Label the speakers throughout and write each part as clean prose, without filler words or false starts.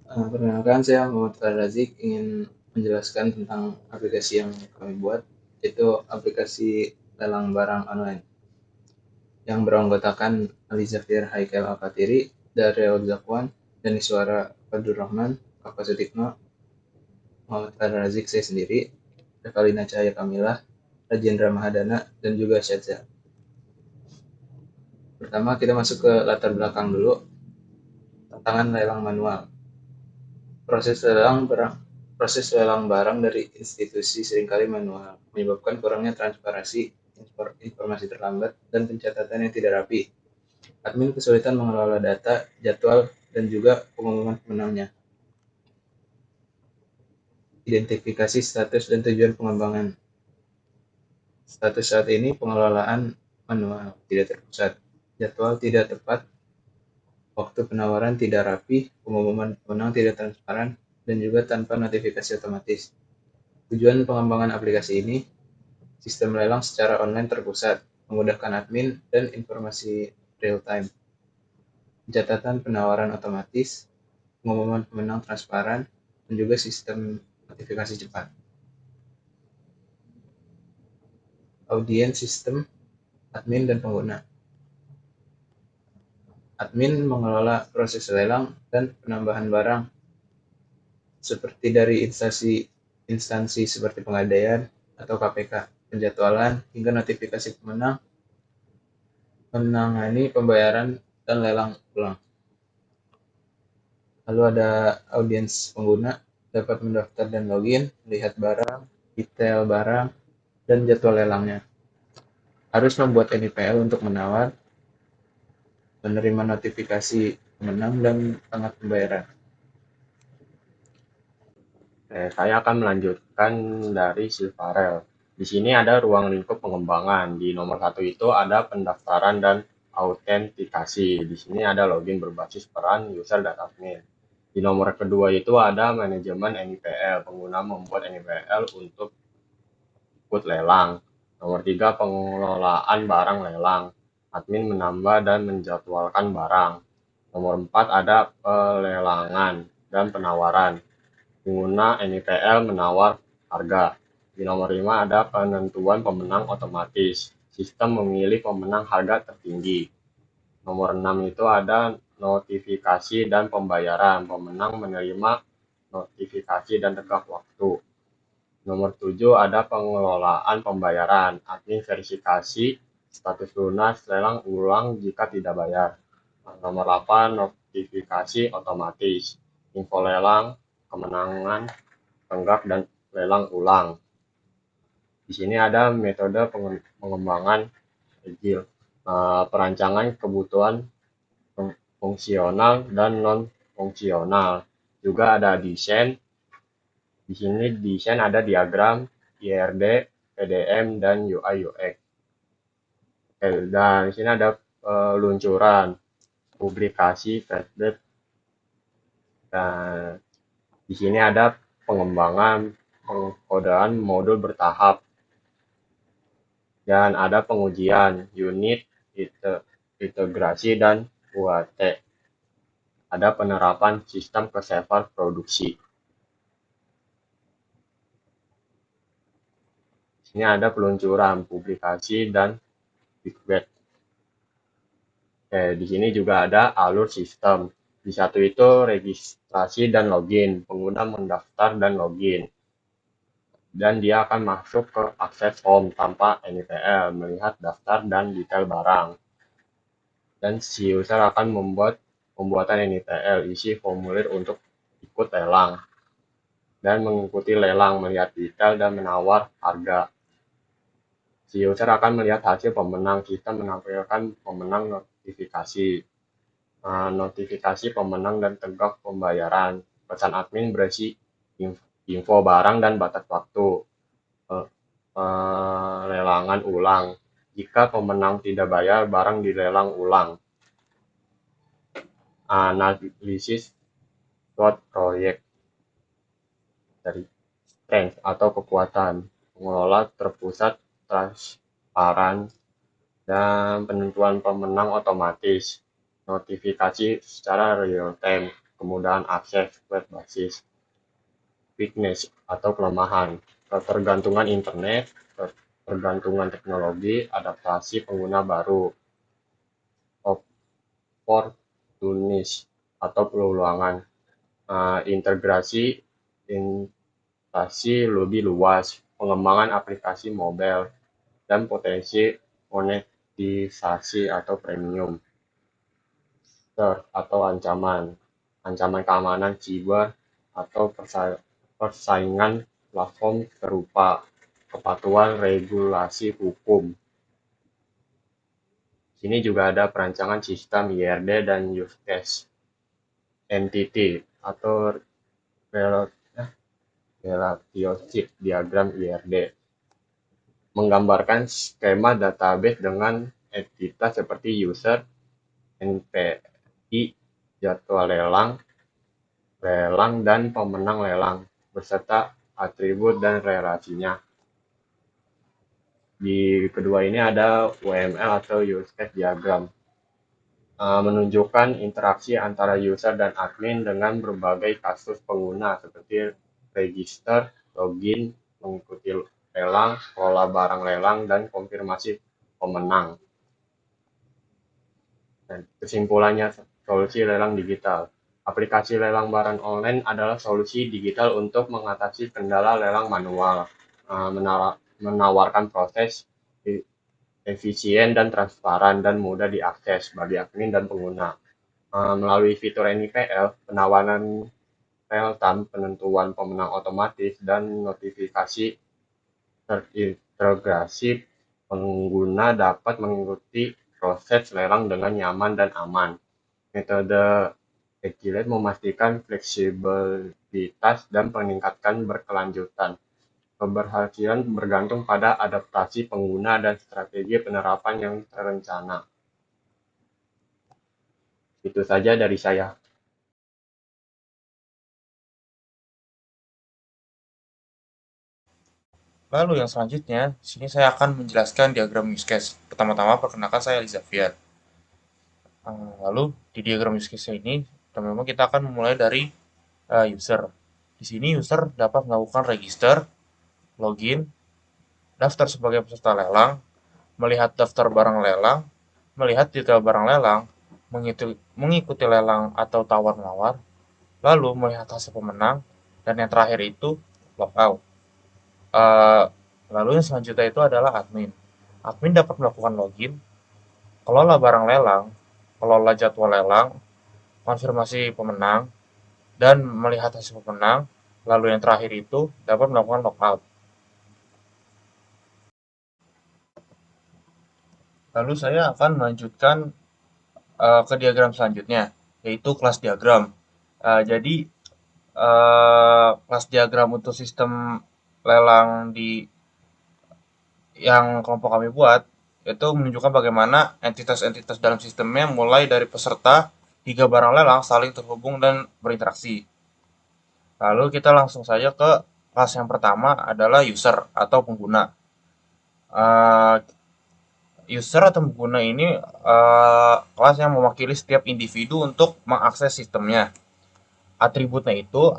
Speaker 1: Perkenalkan, saya Muhammad Razik ingin menjelaskan tentang aplikasi yang kami buat, yaitu aplikasi lelang barang online yang beranggotakan Ali Zafir Haikal Al-Fatiri, Daryl Zakwan, Daniswara Fadlurrahman, Kakak Sutikno, Muhammad Razik saya sendiri, Revalina Cahaya Kamilah, Rajendra Mahadana, dan juga Syadza. Pertama kita masuk ke latar belakang dulu, tantangan lelang manual. Proses lelang barang dari institusi seringkali manual, menyebabkan kurangnya transparansi, informasi terlambat, dan pencatatan yang tidak rapi. Admin kesulitan mengelola data, jadwal, dan juga pengumuman pemenangnya. Identifikasi status dan tujuan pengembangan. Status saat ini pengelolaan manual, tidak terpusat, jadwal tidak tepat, waktu penawaran tidak rapi, pengumuman pemenang tidak transparan, dan juga tanpa notifikasi otomatis. Tujuan pengembangan aplikasi ini, sistem lelang secara online terpusat, memudahkan admin dan informasi real-time. Pencatatan penawaran otomatis, pengumuman pemenang transparan, dan juga sistem notifikasi cepat. Audiens sistem, admin, dan pengguna. Admin mengelola proses lelang dan penambahan barang seperti dari instansi seperti Pegadaian atau KPK, penjadwalan, hingga notifikasi pemenang, menangani pembayaran dan lelang ulang. Lalu ada audiens pengguna, dapat mendaftar dan login, melihat barang, detail barang, dan jadwal lelangnya. Harus membuat NIPL untuk menawar, menerima notifikasi pemenang, dan tanggal pembayaran.
Speaker 2: Saya akan melanjutkan dari Silvarel. Di sini ada ruang lingkup pengembangan. Di nomor 1 itu ada pendaftaran dan autentikasi. Di sini ada login berbasis peran user dan admin. Di nomor kedua itu ada manajemen NIPL. Pengguna membuat NIPL untuk ikut lelang. Nomor 3 pengelolaan barang lelang. Admin menambah dan menjadwalkan barang. Nomor 4 ada pelelangan dan penawaran. Pengguna NIPL menawar harga. Di nomor 5 ada penentuan pemenang otomatis. Sistem memilih pemenang harga tertinggi. Nomor 6 itu ada notifikasi dan pembayaran. Pemenang menerima notifikasi dan tegak waktu. Nomor 7 ada pengelolaan pembayaran. Admin verifikasi status lunas lelang ulang jika tidak bayar. Nomor 8 notifikasi otomatis. Info lelang, kemenangan, tenggak, dan lelang ulang. Di sini ada metode pengembangan agile, perancangan kebutuhan fungsional dan non-fungsional. Juga ada desain. Di sini desain ada diagram, IRD, PDM, dan UI UX. Dan di sini ada peluncuran, publikasi, flashback. Dan di sini ada pengembangan pengkodaan modul bertahap. Dan ada pengujian unit, integrasi, dan UAT. Ada penerapan sistem ke server produksi. Ini ada peluncuran, publikasi, dan feedback. Di sini juga ada alur sistem. Di satu itu registrasi dan login. Pengguna mendaftar dan login. Dan dia akan masuk ke akses form tanpa NIPL, melihat daftar dan detail barang. Dan si user akan membuat pembuatan NIPL, isi formulir untuk ikut lelang. Dan mengikuti lelang, melihat detail, dan menawar harga. Si user akan melihat hasil pemenang. Kita menampilkan pemenang notifikasi. Notifikasi pemenang dan tegak pembayaran. Pesan admin berisi info barang dan batas waktu. Lelangan ulang. Jika pemenang tidak bayar, barang dilelang ulang. Analisis SWOT proyek dari strength atau kekuatan. Pengelola terpusat, transparan, dan penentuan pemenang otomatis. Notifikasi secara real time. kemudahan akses, berbasis weakness atau kelemahan, ketergantungan internet, ketergantungan teknologi, adaptasi pengguna baru, opportunis atau peluangan, integrasi investasi lebih luas, pengembangan aplikasi mobile, dan potensi monetisasi atau premium atau ancaman, ancaman keamanan siber atau persaingan platform serupa, kepatuhan regulasi hukum. Sini juga ada perancangan sistem IRD dan use case entity atau relationship diagram IRD, menggambarkan skema database dengan entitas seperti user, NPI, jadwal lelang, dan pemenang lelang, beserta atribut dan relasinya. Di kedua ini ada UML atau use case diagram, menunjukkan interaksi antara user dan admin dengan berbagai kasus pengguna seperti register, login, mengikuti lelang, kelola barang lelang, dan konfirmasi pemenang. Dan kesimpulannya, solusi lelang digital. Aplikasi lelang barang online adalah solusi digital untuk mengatasi kendala lelang manual, menawarkan proses efisien dan transparan dan mudah diakses bagi admin dan pengguna. Melalui fitur NIPL, penawaran real-time, penentuan pemenang otomatis, dan notifikasi terintegrasi, pengguna dapat mengikuti proses lelang dengan nyaman dan aman. Metode Agile memastikan fleksibilitas dan meningkatkan berkelanjutan. Keberhasilan bergantung pada adaptasi pengguna dan strategi penerapan yang terencana. Itu saja dari saya.
Speaker 3: Lalu yang selanjutnya, sini saya akan menjelaskan diagram use case. Pertama-tama perkenalkan saya Xavier. Lalu di diagram use case ini, teman-teman kita akan memulai dari user. Di sini user dapat melakukan register, login, daftar sebagai peserta lelang, melihat daftar barang lelang, melihat detail barang lelang, mengikuti lelang atau tawar-menawar, lalu melihat hasil pemenang, dan yang terakhir itu logout. Lalu yang selanjutnya itu adalah admin. Admin dapat melakukan login, kelola barang lelang, kelola jadwal lelang, konfirmasi pemenang, dan melihat hasil pemenang. Lalu yang terakhir itu dapat melakukan logout. Lalu saya akan melanjutkan ke diagram selanjutnya, yaitu kelas diagram. Jadi kelas diagram untuk sistem lelang yang kelompok kami buat itu menunjukkan bagaimana entitas-entitas dalam sistemnya mulai dari peserta hingga barang lelang saling terhubung dan berinteraksi. Lalu kita langsung saja ke kelas yang pertama adalah user atau pengguna. User atau pengguna ini kelas yang mewakili setiap individu untuk mengakses sistemnya. Atributnya itu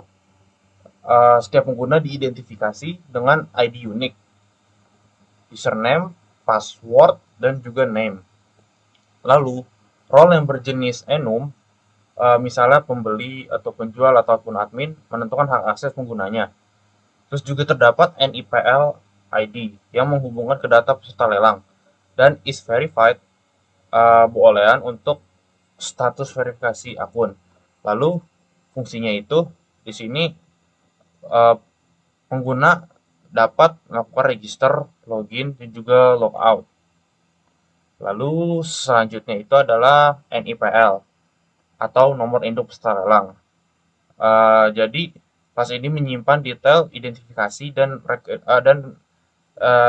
Speaker 3: setiap pengguna diidentifikasi dengan ID unik, username, password, dan juga name. Lalu, role yang berjenis enum, misalnya pembeli atau penjual ataupun admin, menentukan hak akses penggunanya. Terus juga terdapat NIPL ID yang menghubungkan ke data peserta lelang dan is verified boolean untuk status verifikasi akun. Lalu fungsinya itu di sini pengguna dapat melakukan register, login, dan juga logout. Lalu selanjutnya itu adalah NIPL atau nomor induk peserta lelang. Jadi kelas ini menyimpan detail identifikasi dan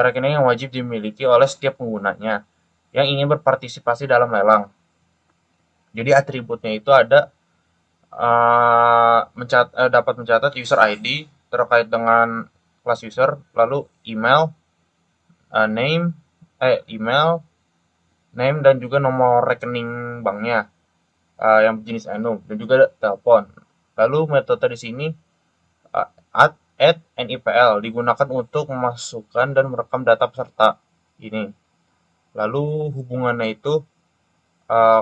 Speaker 3: rekening yang wajib dimiliki oleh setiap penggunanya yang ingin berpartisipasi dalam lelang. Jadi atributnya itu ada dapat mencatat user ID terkait dengan kelas user, lalu email, name dan juga nomor rekening banknya yang jenis enum dan juga telepon. Lalu metode di sini add NIPL digunakan untuk memasukkan dan merekam data peserta ini. Lalu hubungannya itu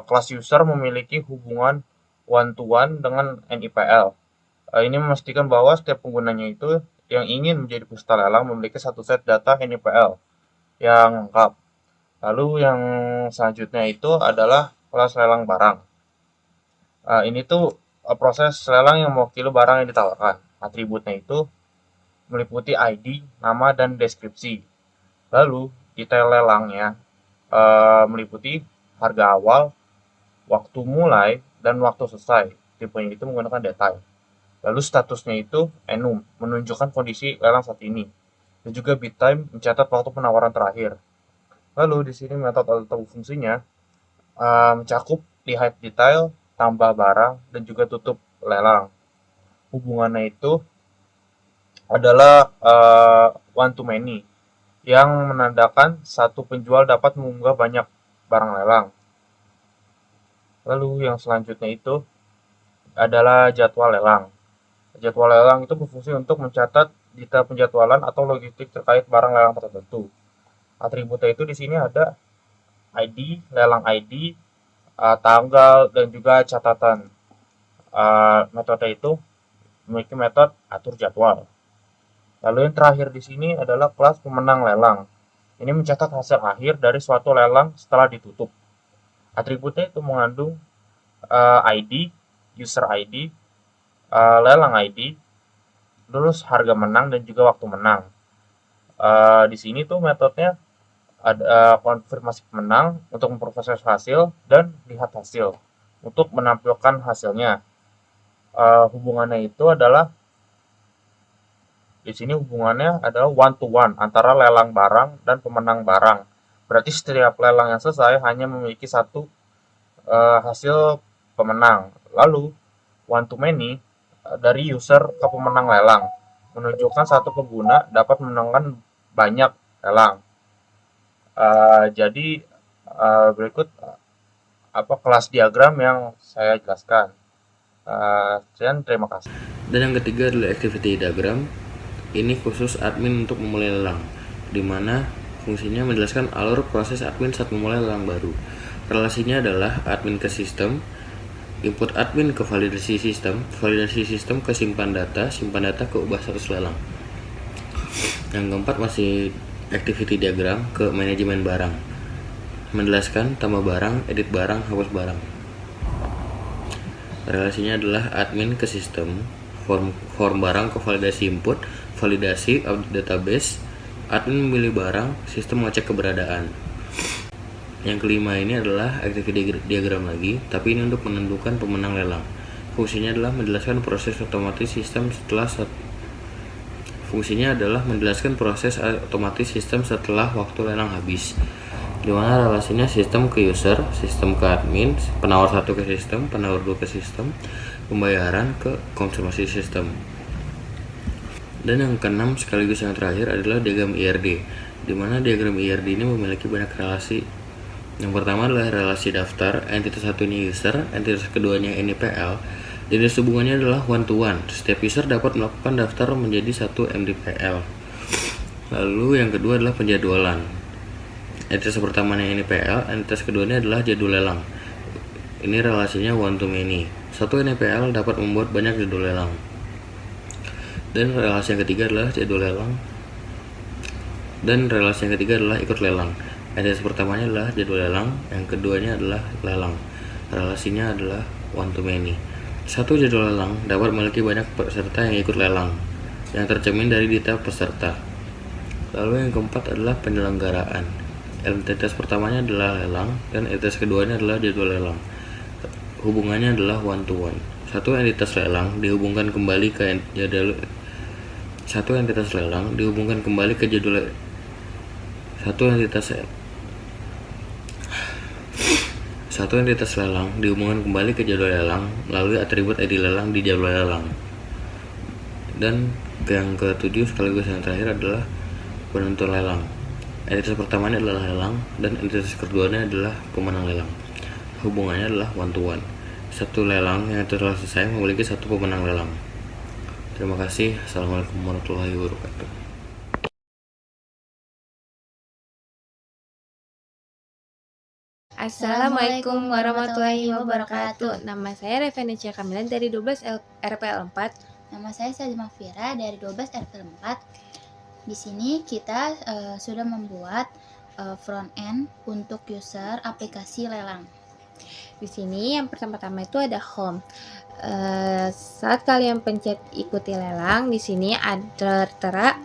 Speaker 3: kelas user memiliki hubungan one to one dengan NIPL. Ini memastikan bahwa setiap penggunanya itu yang ingin menjadi peserta lelang memiliki satu set data NIPL yang lengkap. Lalu yang selanjutnya itu adalah kelas lelang barang. Ini tuh proses lelang yang mewakili barang yang ditawarkan. Atributnya itu meliputi ID, nama, dan deskripsi. Lalu detail lelangnya meliputi harga awal, waktu mulai, dan waktu selesai. Tipenya itu menggunakan detail. Lalu statusnya itu enum, menunjukkan kondisi lelang saat ini. Dan juga bit time mencatat waktu penawaran terakhir. Lalu di sini metode atau fungsinya mencakup lihat detail, tambah barang, dan juga tutup lelang. Hubungannya itu adalah one to many yang menandakan satu penjual dapat mengunggah banyak barang lelang. Lalu yang selanjutnya itu adalah jadwal lelang. Jadwal lelang itu berfungsi untuk mencatat detail penjadwalan atau logistik terkait barang lelang tertentu. Atributnya itu di sini ada ID, lelang ID, tanggal, dan juga catatan. Metode itu memiliki metode atur jadwal. Lalu yang terakhir di sini adalah kelas pemenang lelang. Ini mencatat hasil akhir dari suatu lelang setelah ditutup. Atributnya itu mengandung ID, user ID, lelang ID, terus harga menang dan juga waktu menang. Di sini tuh metodenya ada konfirmasi pemenang untuk memproses hasil dan lihat hasil untuk menampilkan hasilnya. Hubungannya itu adalah di sini hubungannya adalah one to one antara lelang barang dan pemenang barang. Berarti setiap lelang yang selesai hanya memiliki satu hasil pemenang. Lalu one to many dari user ke pemenang lelang menunjukkan satu pengguna dapat memenangkan banyak lelang. Jadi berikut kelas diagram yang saya jelaskan. Sekian, terima kasih.
Speaker 4: Dan yang ketiga adalah activity diagram. Ini khusus admin untuk memulai lelang, di mana fungsinya menjelaskan alur proses admin saat memulai lelang baru. Relasinya adalah admin ke sistem, input admin ke validasi sistem ke simpan data ke ubah status lelang. Yang keempat masih activity diagram ke manajemen barang, menjelaskan tambah barang, edit barang, hapus barang. Relasinya adalah admin ke sistem, form barang ke validasi input, validasi update database, admin memilih barang, sistem mengecek keberadaan. Yang kelima ini adalah activity diagram lagi, tapi ini untuk menentukan pemenang lelang. Fungsinya adalah menjelaskan proses otomatis sistem setelah waktu lelang habis, di mana relasinya sistem ke user, sistem ke admin, penawar 1 ke sistem, penawar 2 ke sistem, pembayaran ke konfirmasi sistem. Dan yang keenam sekaligus yang terakhir adalah diagram IRD, di mana diagram IRD ini memiliki banyak relasi. Yang pertama adalah relasi daftar, entitas satunya user, entitas keduanya NIPL. Jenis hubungannya adalah one to one. Setiap user dapat melakukan daftar menjadi satu NIPL. Lalu yang kedua adalah penjadwalan. Entitas pertamanya NIPL, entitas keduanya adalah jadwal lelang. Ini relasinya one to many. Satu NIPL dapat membuat banyak jadwal lelang. Dan relasi yang ketiga adalah jadwal lelang. Dan relasi yang ketiga adalah ikut lelang. Entitas pertamanya adalah jadwal lelang, yang keduanya adalah lelang. Relasinya adalah one to many. Satu jadwal lelang dapat memiliki banyak peserta yang ikut lelang, yang tercermin dari detail peserta. Lalu yang keempat adalah penyelenggaraan. Entitas pertamanya adalah lelang, dan entitas keduanya adalah jadwal lelang. Hubungannya adalah one to one. Satu entitas lelang dihubungkan kembali ke jadwal Satu entitas lelang dihubungkan kembali ke jadwal lelang melalui atribut ID lelang di jadwal lelang. Dan yang ketujuh sekaligus yang terakhir adalah penentuan lelang. Entitas pertamanya adalah lelang dan entitas keduanya adalah pemenang lelang. Hubungannya adalah one to one. satu lelang yang telah selesai memiliki satu pemenang lelang. Terima kasih. Assalamualaikum warahmatullahi wabarakatuh.
Speaker 5: Assalamualaikum warahmatullahi wabarakatuh. Nama saya Revenecia Kamila dari 12 RPL 4.
Speaker 6: Nama saya Salimah Fira dari 12 RPL 4. Di sini kita sudah membuat front end untuk user aplikasi lelang.
Speaker 5: Di sini yang pertama-tama itu ada home. Saat kalian pencet ikuti lelang, di sini ada tertera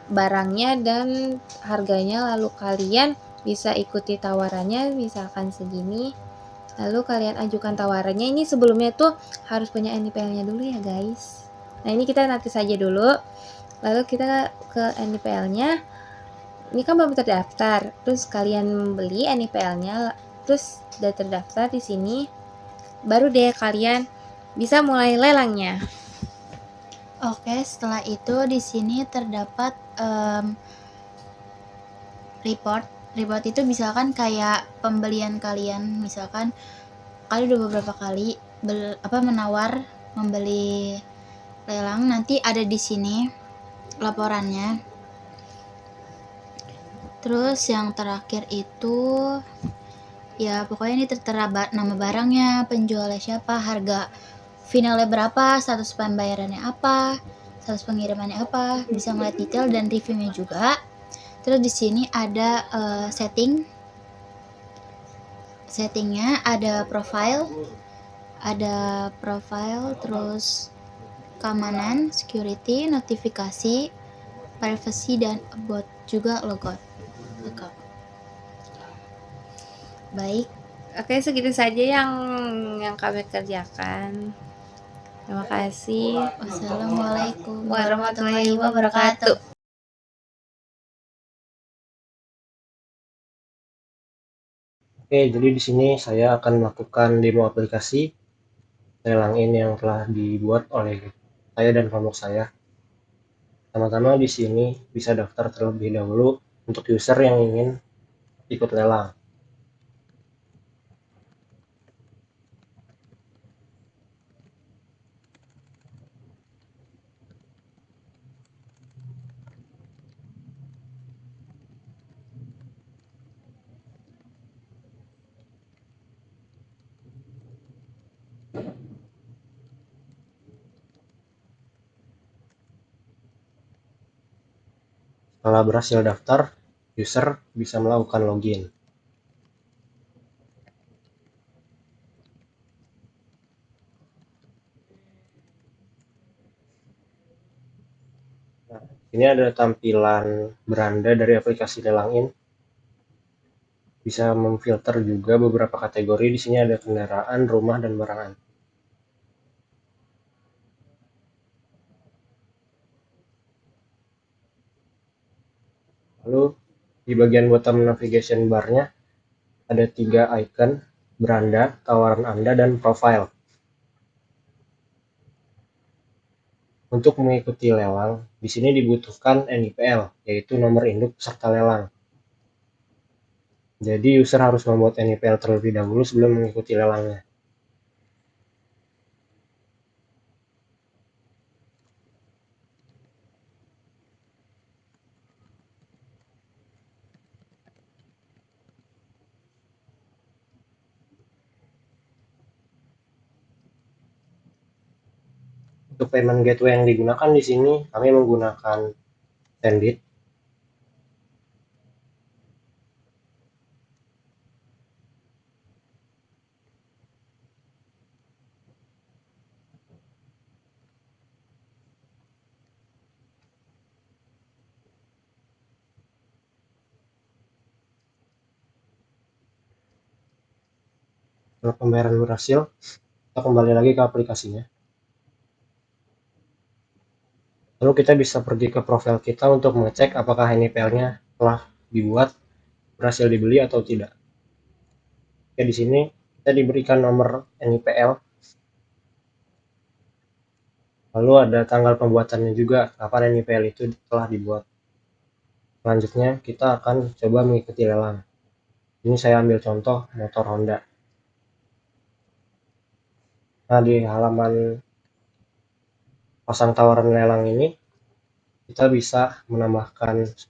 Speaker 5: barangnya dan harganya, lalu kalian bisa ikuti tawarannya, misalkan segini. Lalu kalian ajukan tawarannya. Ini sebelumnya tuh harus punya NIPL-nya dulu ya guys. Nah ini kita nanti saja dulu. Lalu kita ke NIPL-nya. Ini kan belum terdaftar. Terus kalian beli NIPL-nya, terus udah terdaftar di sini. Baru deh kalian bisa mulai lelangnya.
Speaker 6: Oke, setelah itu di sini terdapat report. Report itu misalkan kayak pembelian kalian, misalkan kalian udah beberapa kali menawar membeli lelang, nanti ada di sini laporannya. Terus yang terakhir itu ya pokoknya ini tertera nama barangnya, penjualnya siapa, harga finalnya berapa, status pembayarannya apa, status pengirimannya apa, bisa ngeliat detail dan reviewnya juga. Terus di sini ada settingnya, ada profile, terus keamanan, security, notifikasi, privacy, dan about juga logout. Baik,
Speaker 5: Oke, segitu saja yang kami kerjakan. Terima kasih.
Speaker 6: wassalamualaikum
Speaker 5: Warahmatullahi wabarakatuh.
Speaker 7: Oke, jadi di sini saya akan melakukan demo aplikasi lelang ini yang telah dibuat oleh saya dan kelompok saya. Pertama-tama di sini bisa daftar terlebih dahulu untuk user yang ingin ikut lelang. Setelah berhasil daftar, user bisa melakukan login. Nah, ini ada tampilan beranda dari aplikasi lelang ini. Bisa memfilter juga beberapa kategori. Di sini ada kendaraan, rumah, dan barangan. Lalu di bagian bottom navigation bar-nya ada 3 icon: beranda, tawaran Anda, dan profile. Untuk mengikuti lelang, di sini dibutuhkan NIPL, yaitu nomor induk peserta lelang. Jadi user harus membuat NIPL terlebih dahulu sebelum mengikuti lelangnya. Untuk payment gateway yang digunakan di sini, kami menggunakan Sendit. Setelah pembayaran berhasil, kita kembali lagi ke aplikasinya. Lalu kita bisa pergi ke profil kita untuk mengecek apakah NIPL-nya telah dibuat, berhasil dibeli atau tidak. Oke, di sini kita diberikan nomor NIPL. Lalu ada tanggal pembuatannya juga, kapan NIPL itu telah dibuat. Selanjutnya kita akan coba mengikuti lelang. Ini saya ambil contoh motor Honda. Nah, di halaman pasang tawaran lelang ini kita bisa menambahkan 10.000,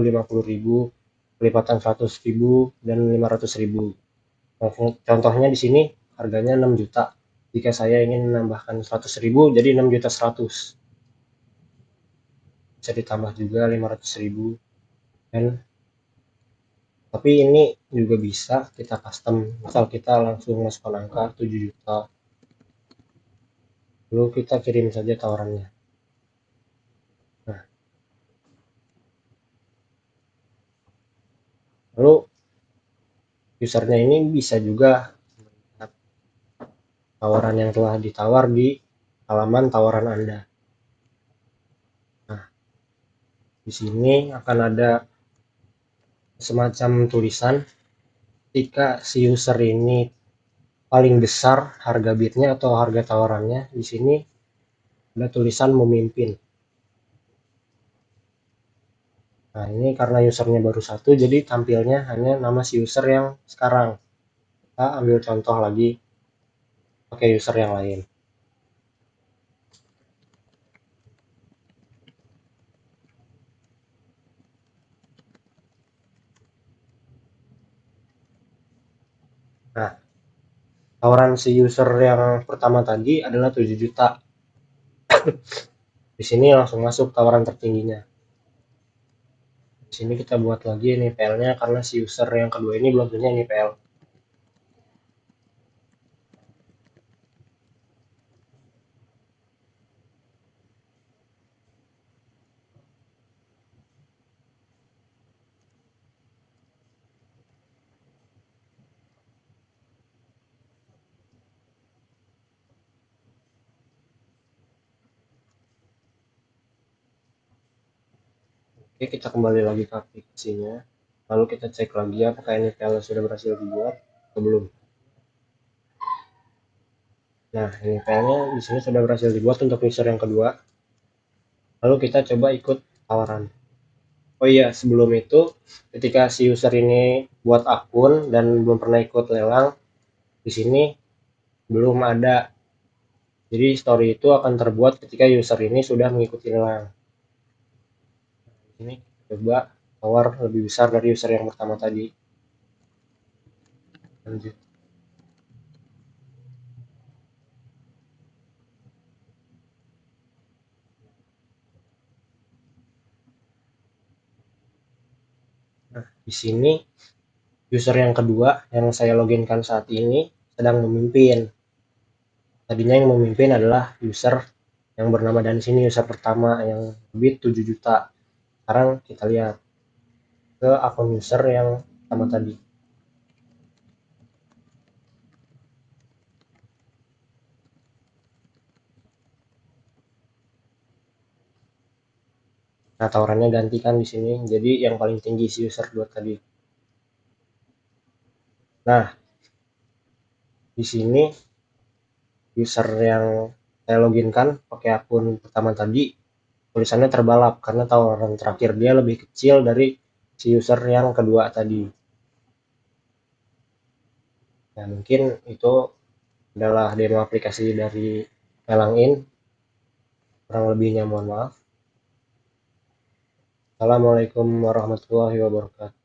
Speaker 7: 50.000, pelipatan 100.000 dan 500.000. Contohnya di sini harganya 6 juta. Jika saya ingin menambahkan 100.000 jadi 6.100.000. Bisa ditambah juga 500.000 dan tapi ini juga bisa kita custom. Misal kita langsung masukkan angka 7 juta. Lalu kita kirim saja tawarannya. Nah, lalu usernya ini bisa juga melihat tawaran yang telah ditawar di halaman tawaran Anda. Nah, di sini akan ada semacam tulisan ketika si user ini paling besar harga bidnya atau harga tawarannya. Di sini ada tulisan memimpin. Nah, ini karena usernya baru satu, jadi tampilnya hanya nama si user yang sekarang. Kita ambil contoh lagi pakai user yang lain. Nah, tawaran si user yang pertama tadi adalah 7 juta. Di sini langsung masuk tawaran tertingginya. Di sini kita buat lagi NPL-nya karena si user yang kedua ini belum punya NPL. Oke, kita kembali lagi ke aplikasinya. Lalu kita cek lagi apakah NPL sudah berhasil dibuat atau belum. Nah, NPL-nya di sini sudah berhasil dibuat untuk user yang kedua. Lalu kita coba ikut tawaran. Oh iya, sebelum itu ketika si user ini buat akun dan belum pernah ikut lelang, di sini belum ada. Jadi story itu akan terbuat ketika user ini sudah mengikuti lelang. Ini coba tawar lebih besar dari user yang pertama tadi. Lanjut. Nah, di sini user yang kedua yang saya loginkan saat ini sedang memimpin. Tadinya yang memimpin adalah user yang bernama dan sini user pertama yang bid 7 juta. Sekarang kita lihat ke akun user yang pertama tadi. Nah, tawarannya gantikan di sini jadi yang paling tinggi si user 2 tadi. Nah, di sini user yang saya loginkan pakai akun pertama tadi tulisannya terbalap karena tawaran terakhir dia lebih kecil dari si user yang kedua tadi. Nah, mungkin itu adalah demo aplikasi dari Lelang.in. Kurang lebihnya mohon maaf. Assalamualaikum warahmatullahi wabarakatuh.